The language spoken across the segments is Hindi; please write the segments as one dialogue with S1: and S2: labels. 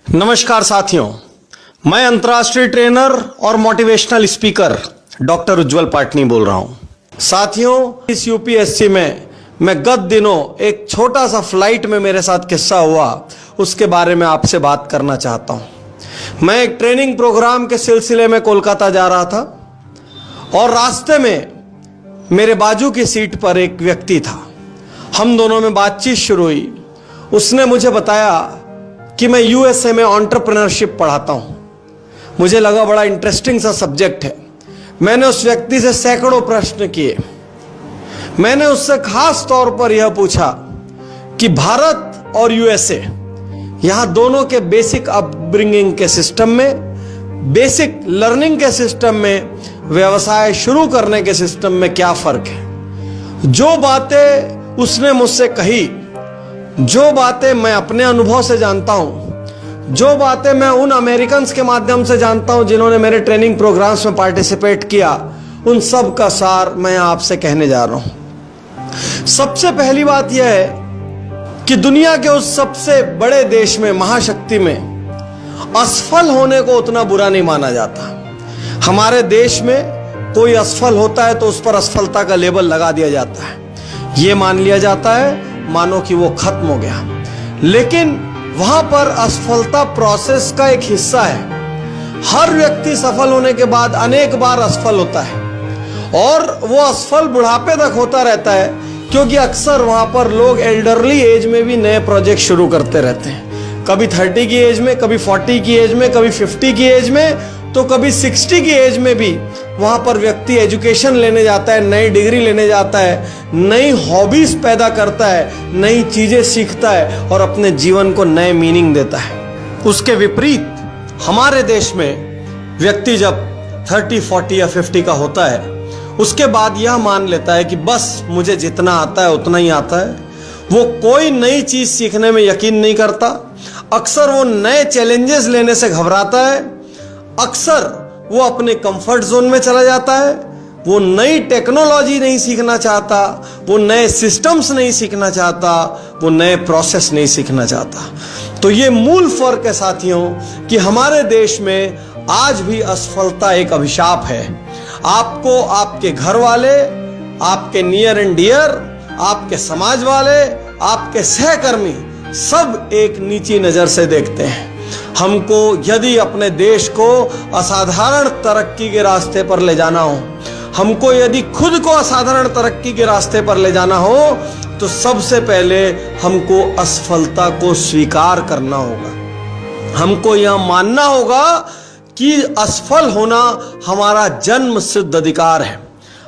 S1: नमस्कार साथियों, मैं अंतर्राष्ट्रीय ट्रेनर और मोटिवेशनल स्पीकर डॉक्टर उज्जवल पाटनी बोल रहा हूं। साथियों, इस यूपीएससी में मैं गत दिनों एक छोटा सा फ्लाइट में मेरे साथ किस्सा हुआ, उसके बारे में आपसे बात करना चाहता हूं। मैं एक ट्रेनिंग प्रोग्राम के सिलसिले में कोलकाता जा रहा था और रास्ते में मेरे बाजू की सीट पर एक व्यक्ति था। हम दोनों में बातचीत शुरू हुई। उसने मुझे बताया कि मैं यूएसए में एंटरप्रेन्योरशिप पढ़ाता हूं। मुझे लगा बड़ा इंटरेस्टिंग सा सब्जेक्ट है। मैंने उस व्यक्ति से सैकड़ों प्रश्न किए। मैंने उससे खास तौर पर यह पूछा कि भारत और यूएसए, यहां दोनों के बेसिक अपब्रिंगिंग के सिस्टम में, बेसिक लर्निंग के सिस्टम में, व्यवसाय शुरू करने के सिस्टम में क्या फर्क है। जो बातें उसने मुझसे कही, जो बातें मैं अपने अनुभव से जानता हूं, जो बातें मैं उन अमेरिकन्स के माध्यम से जानता हूं जिन्होंने मेरे ट्रेनिंग प्रोग्राम्स में पार्टिसिपेट किया, उन सब का सार मैं आपसे कहने जा रहा हूं। सबसे पहली बात यह है कि दुनिया के उस सबसे बड़े देश में, महाशक्ति में, असफल होने को उतना बुरा नहीं माना जाता। हमारे देश में कोई असफल होता है तो उस पर असफलता का लेबल लगा दिया जाता है। यह मान लिया जाता है मानो कि वो खत्म हो गया। लेकिन वहां पर असफलता प्रोसेस का एक हिस्सा है। हर व्यक्ति सफल होने के बाद अनेक बार असफल होता है और वो असफल बुढ़ापे तक होता रहता है, क्योंकि अक्सर वहां पर लोग एल्डरली एज में भी नए प्रोजेक्ट शुरू करते रहते हैं। कभी 30 की एज में, कभी 40 की एज में, कभी 50 की एज में, तो कभी 60 की एज में भी वहां पर व्यक्ति एजुकेशन लेने जाता है, नई डिग्री लेने जाता है, नई हॉबीज पैदा करता है, नई चीजें सीखता है और अपने जीवन को नए मीनिंग देता है। उसके विपरीत हमारे देश में व्यक्ति जब 30, 40 या 50 का होता है, उसके बाद यह मान लेता है कि बस मुझे जितना आता है उतना ही आता है। वो कोई नई चीज सीखने में यकीन नहीं करता। अक्सर वो नए चैलेंजेस लेने से घबराता है। अक्सर वो अपने कंफर्ट जोन में चला जाता है। वो नई टेक्नोलॉजी नहीं सीखना चाहता, वो नए सिस्टम्स नहीं सीखना चाहता, वो नए प्रोसेस नहीं सीखना चाहता। तो ये मूल फर्क है साथियों कि हमारे देश में आज भी असफलता एक अभिशाप है। आपको आपके घर वाले, आपके नियर एंड डियर, आपके समाज वाले, आपके सहकर्मी सब एक नीची नजर से देखते हैं। हमको यदि अपने देश को असाधारण तरक्की के रास्ते पर ले जाना हो, हमको यदि खुद को असाधारण तरक्की के रास्ते पर ले जाना हो, तो सबसे पहले हमको असफलता को स्वीकार करना होगा। हमको यह मानना होगा कि असफल होना हमारा जन्म सिद्ध अधिकार है।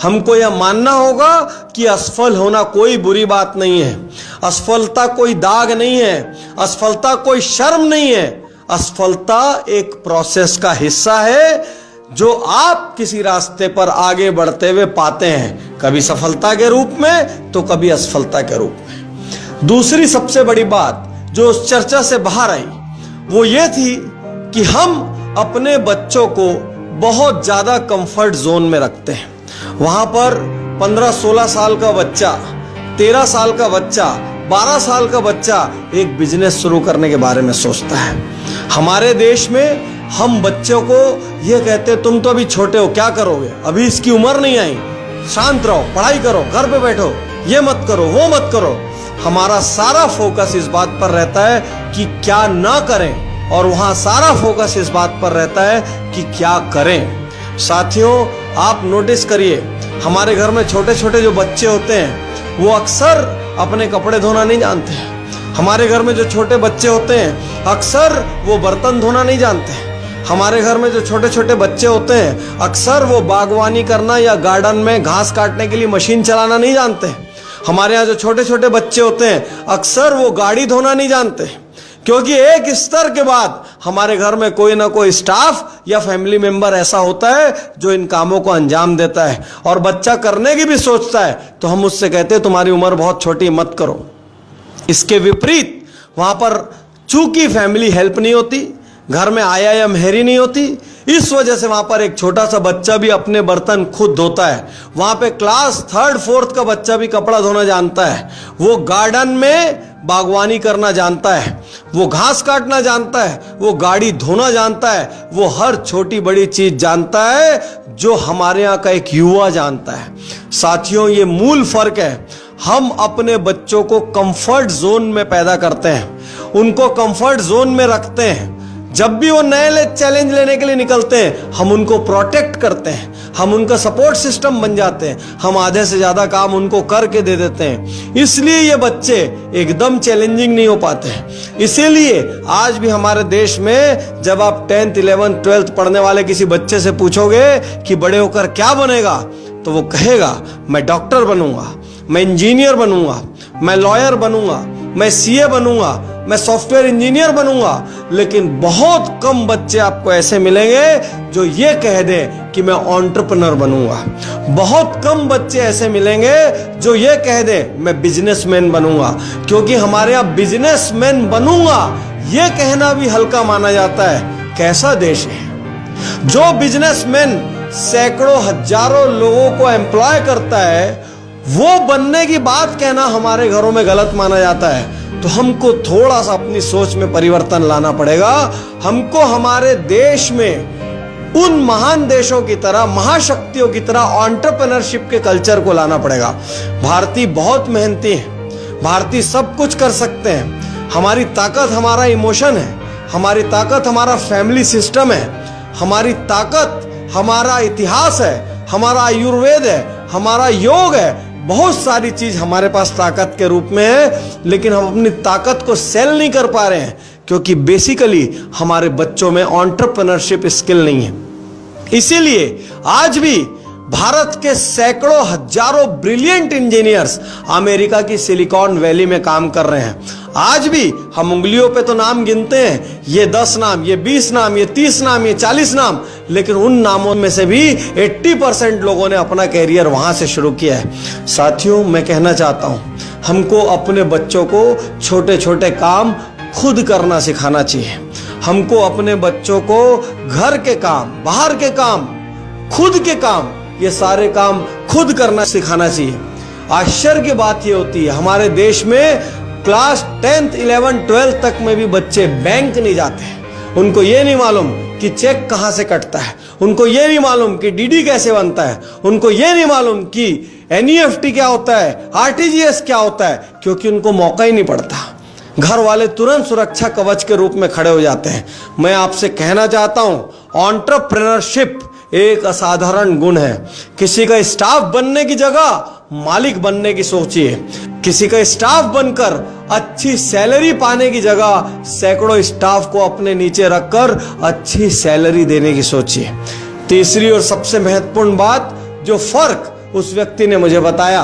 S1: हमको यह मानना होगा कि असफल होना कोई बुरी बात नहीं है। असफलता कोई दाग नहीं है। असफलता कोई शर्म नहीं है। असफलता एक प्रोसेस का हिस्सा है जो आप किसी रास्ते पर आगे बढ़ते हुए पाते हैं, कभी सफलता के रूप में तो कभी असफलता के रूप में। दूसरी सबसे बड़ी बात जो उस चर्चा से बाहर आई वो ये थी कि हम अपने बच्चों को बहुत ज्यादा कंफर्ट जोन में रखते हैं। वहां पर 15-16 साल का बच्चा, 13 साल का बच्चा, 12 साल का बच्चा एक बिजनेस शुरू करने के बारे में सोचता है। हमारे देश में हम बच्चों को यह कहते हैं, तुम तो अभी छोटे हो, क्या करोगे, अभी इसकी उम्र नहीं आई, शांत रहो, पढ़ाई करो, घर पे बैठो, ये मत करो, वो मत करो। हमारा सारा फोकस इस बात पर रहता है कि क्या ना करें, और वहां सारा फोकस इस बात पर रहता है कि क्या करें। साथियों, आप नोटिस करिए, हमारे घर में छोटे छोटे जो बच्चे होते हैं वो अक्सर अपने कपड़े धोना नहीं जानते हैं। हमारे घर में जो छोटे बच्चे होते हैं अक्सर वो बर्तन धोना नहीं जानते हैं। हमारे घर में जो छोटे छोटे बच्चे होते हैं अक्सर वो बागवानी करना या गार्डन में घास काटने के लिए मशीन चलाना नहीं जानते हैं। हमारे यहाँ जो छोटे छोटे बच्चे होते हैं अक्सर वो गाड़ी धोना नहीं जानते, क्योंकि एक स्तर के बाद हमारे घर में कोई ना कोई स्टाफ या फैमिली मेंबर ऐसा होता है जो इन कामों को अंजाम देता है, और बच्चा करने की भी सोचता है तो हम उससे कहते हैं तुम्हारी उम्र बहुत छोटी, मत करो। इसके विपरीत वहां पर चूंकि फैमिली हेल्प नहीं होती, घर में IIM हेरी नहीं होती, इस वजह से वहां पर एक छोटा सा बच्चा भी अपने बर्तन खुद धोता है। वहां पे क्लास 3rd 4th का बच्चा भी कपड़ा धोना जानता है। वो गार्डन में बागवानी करना जानता है, वो घास काटना जानता है, वो गाड़ी धोना जानता है, वो हर छोटी बड़ी चीज जानता है जो हमारे यहाँ का एक युवा जानता है। साथियों, ये मूल फर्क है। हम अपने बच्चों को कंफर्ट जोन में पैदा करते हैं, उनको कंफर्ट जोन में रखते हैं। जब भी वो नए चैलेंज लेने के लिए निकलते हैं, हम उनको प्रोटेक्ट करते हैं, हम उनका सपोर्ट सिस्टम बन जाते हैं, हम आधे से ज्यादा काम उनको करके दे देते हैं। इसलिए ये बच्चे एकदम चैलेंजिंग नहीं हो पाते हैं। इसीलिए आज भी हमारे देश में जब आप 10th 11th 12th पढ़ने वाले किसी बच्चे से पूछोगे कि बड़े होकर क्या बनेगा, तो वो कहेगा मैं डॉक्टर बनूंगा, मैं इंजीनियर बनूंगा, मैं लॉयर बनूंगा, मैं CA बनूंगा, मैं सॉफ्टवेयर इंजीनियर बनूंगा। लेकिन बहुत कम बच्चे आपको ऐसे मिलेंगे जो ये कह दें कि मैं एंटरप्रेन्योर बनूंगा। बहुत कम बच्चे ऐसे मिलेंगे जो ये कह दें मैं बिजनेसमैन बनूंगा, क्योंकि हमारे यहाँ बिजनेसमैन बनूंगा ये कहना भी हल्का माना जाता है। कैसा देश है जो बिजनेसमैन सैकड़ों हजारों लोगों को एम्प्लॉय करता है, वो बनने की बात कहना हमारे घरों में गलत माना जाता है। तो हमको थोड़ा सा अपनी सोच में परिवर्तन लाना पड़ेगा। हमको हमारे देश में उन महान देशों की तरह, महाशक्तियों की तरह एंटरप्रेन्योरशिप के कल्चर को लाना पड़ेगा। भारतीय बहुत मेहनती हैं, भारतीय सब कुछ कर सकते हैं। हमारी ताकत हमारा इमोशन है, हमारी ताकत हमारा फैमिली सिस्टम है, हमारी ताकत हमारा इतिहास है, हमारा आयुर्वेद है, हमारा योग है। बहुत सारी चीज हमारे पास ताकत के रूप में है, लेकिन हम अपनी ताकत को सेल नहीं कर पा रहे हैं क्योंकि बेसिकली हमारे बच्चों में एंटरप्रेन्योरशिप स्किल नहीं है। इसीलिए आज भी भारत के सैकड़ों हजारों ब्रिलियंट इंजीनियर्स अमेरिका की सिलिकॉन वैली में काम कर रहे हैं। आज भी हम उंगलियों पे तो नाम गिनते हैं, ये 10 नाम, ये 20 नाम, ये 30 नाम, ये 40 नाम, लेकिन उन नामों में से भी 80% लोगों ने अपना कैरियर वहां से शुरू किया है। साथियों, मैं कहना चाहता हूं, हमको अपने बच्चों को छोटे छोटे काम खुद करना सिखाना चाहिए। हमको अपने बच्चों को घर के काम, बाहर के काम, खुद के काम, ये सारे काम खुद करना सिखाना चाहिए। आश्चर्य की बात ये होती है, हमारे देश में क्लास 10th 11th 12th तक में भी बच्चे बैंक नहीं जाते हैं। उनको ये नहीं मालूम कि चेक कहां से कटता है, उनको ये नहीं मालूम कि DD कैसे बनता है, उनको ये नहीं मालूम कि NEFT क्या होता है, RTGS क्या होता है, क्योंकि उनको मौका ही नहीं पड़ता। घर वाले तुरंत सुरक्षा कवच के रूप में खड़े हो जाते हैं। मैं आपसे कहना चाहता हूं, एंटरप्रेन्योरशिप एक असाधारण गुण है। किसी का स्टाफ बनने की जगह मालिक बनने की सोचिए। किसी का स्टाफ बनकर अच्छी सैलरी पाने की जगह सैकड़ों स्टाफ को अपने नीचे रखकर अच्छी सैलरी देने की सोचिए। तीसरी और सबसे महत्वपूर्ण बात, जो फर्क उस व्यक्ति ने मुझे बताया,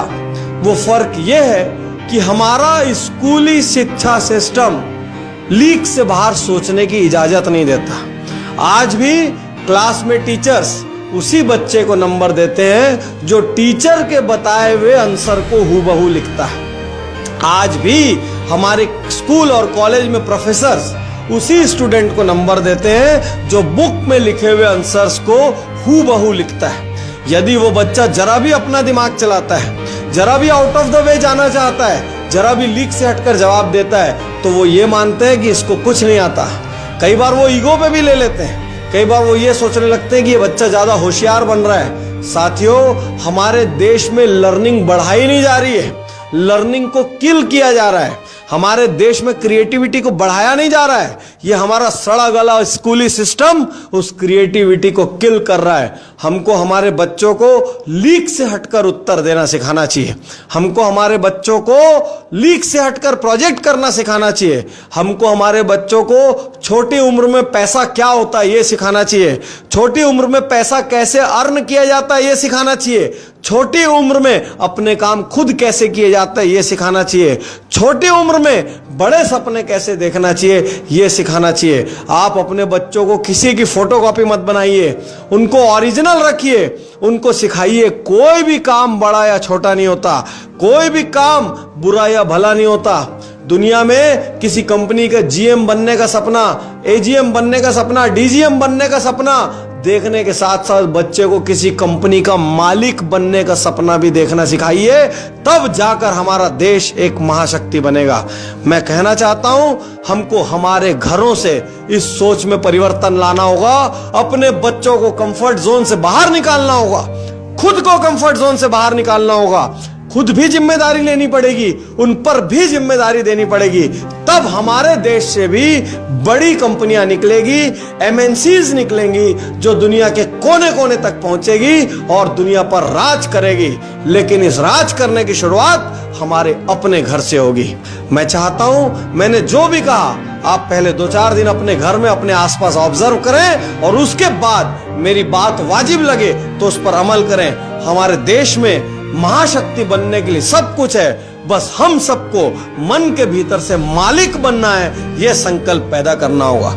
S1: वो फर्क यह है कि हमारा स्कूली शिक्षा सिस्टम लीक से बाहर सोचने की इजाजत नहीं देता। आज भी क्लास में टीचर्स उसी बच्चे को नंबर देते हैं जो टीचर के बताए हुए आंसर को हूबहू लिखता है। आज भी हमारे स्कूल और कॉलेज में प्रोफेसर्स उसी स्टूडेंट को नंबर देते हैं जो बुक में लिखे हुए आंसर्स को हूबहू लिखता है। यदि वो बच्चा जरा भी अपना दिमाग चलाता है, जरा भी आउट ऑफ द वे जाना चाहता है, जरा भी लीक से हटकर जवाब देता है, तो वो ये मानते हैं कि इसको कुछ नहीं आता। कई बार वो ईगो पे भी ले लेते हैं, कई बार वो ये सोचने लगते हैं कि ये बच्चा ज्यादा होशियार बन रहा है। साथियों, हमारे देश में लर्निंग बढ़ाई नहीं जा रही है, लर्निंग को किल किया जा रहा है। हमारे देश में क्रिएटिविटी को बढ़ाया नहीं जा रहा है। ये हमारा सड़ा गला स्कूली सिस्टम उस क्रिएटिविटी को किल कर रहा है। हमको हमारे बच्चों को लीक से हटकर उत्तर देना सिखाना चाहिए। हमको हमारे बच्चों को लीक से हटकर प्रोजेक्ट करना सिखाना चाहिए। हमको हमारे बच्चों को छोटी उम्र में पैसा क्या होता है ये सिखाना चाहिए। छोटी उम्र में पैसा कैसे अर्न किया जाता है ये सिखाना चाहिए। छोटी उम्र में अपने काम खुद कैसे किए जाते हैं ये सिखाना चाहिए। छोटी उम्र में बड़े सपने कैसे देखना चाहिए ये सिखाना चाहिए। आप अपने बच्चों को किसी की फोटोकॉपी मत बनाइए, उनको ओरिजिनल रखिए, उनको सिखाइए कोई भी काम बड़ा या छोटा नहीं होता, कोई भी काम बुरा या भला नहीं होता। दुनिया में किसी कंपनी का जीएम बनने का सपना, एजीएम बनने का सपना, डीजीएम बनने का सपना देखने के साथ साथ बच्चे को किसी कंपनी का मालिक बनने का सपना भी देखना सिखाइए, तब जाकर हमारा देश एक महाशक्ति बनेगा। मैं कहना चाहता हूं, हमको हमारे घरों से इस सोच में परिवर्तन लाना होगा। अपने बच्चों को कंफर्ट जोन से बाहर निकालना होगा, खुद को कंफर्ट जोन से बाहर निकालना होगा, खुद भी जिम्मेदारी लेनी पड़ेगी, उन पर भी जिम्मेदारी देनी पड़ेगी। तब हमारे देश से भी बड़ी कंपनियां निकलेगी, एमएनसीज निकलेंगी, जो दुनिया के कोने कोने तक पहुंचेगी और दुनिया पर राज करेगी। लेकिन इस राज करने की शुरुआत हमारे अपने घर से होगी। मैं चाहता हूं, मैंने जो भी कहा, आप पहले 2-4 दिन अपने घर में अपने आसपास ऑब्जर्व करें और उसके बाद मेरी बात वाजिब लगे तो उस पर अमल करें। हमारे देश में महाशक्ति बनने के लिए सब कुछ है, बस हम सबको मन के भीतर से मालिक बनना है, यह संकल्प पैदा करना होगा।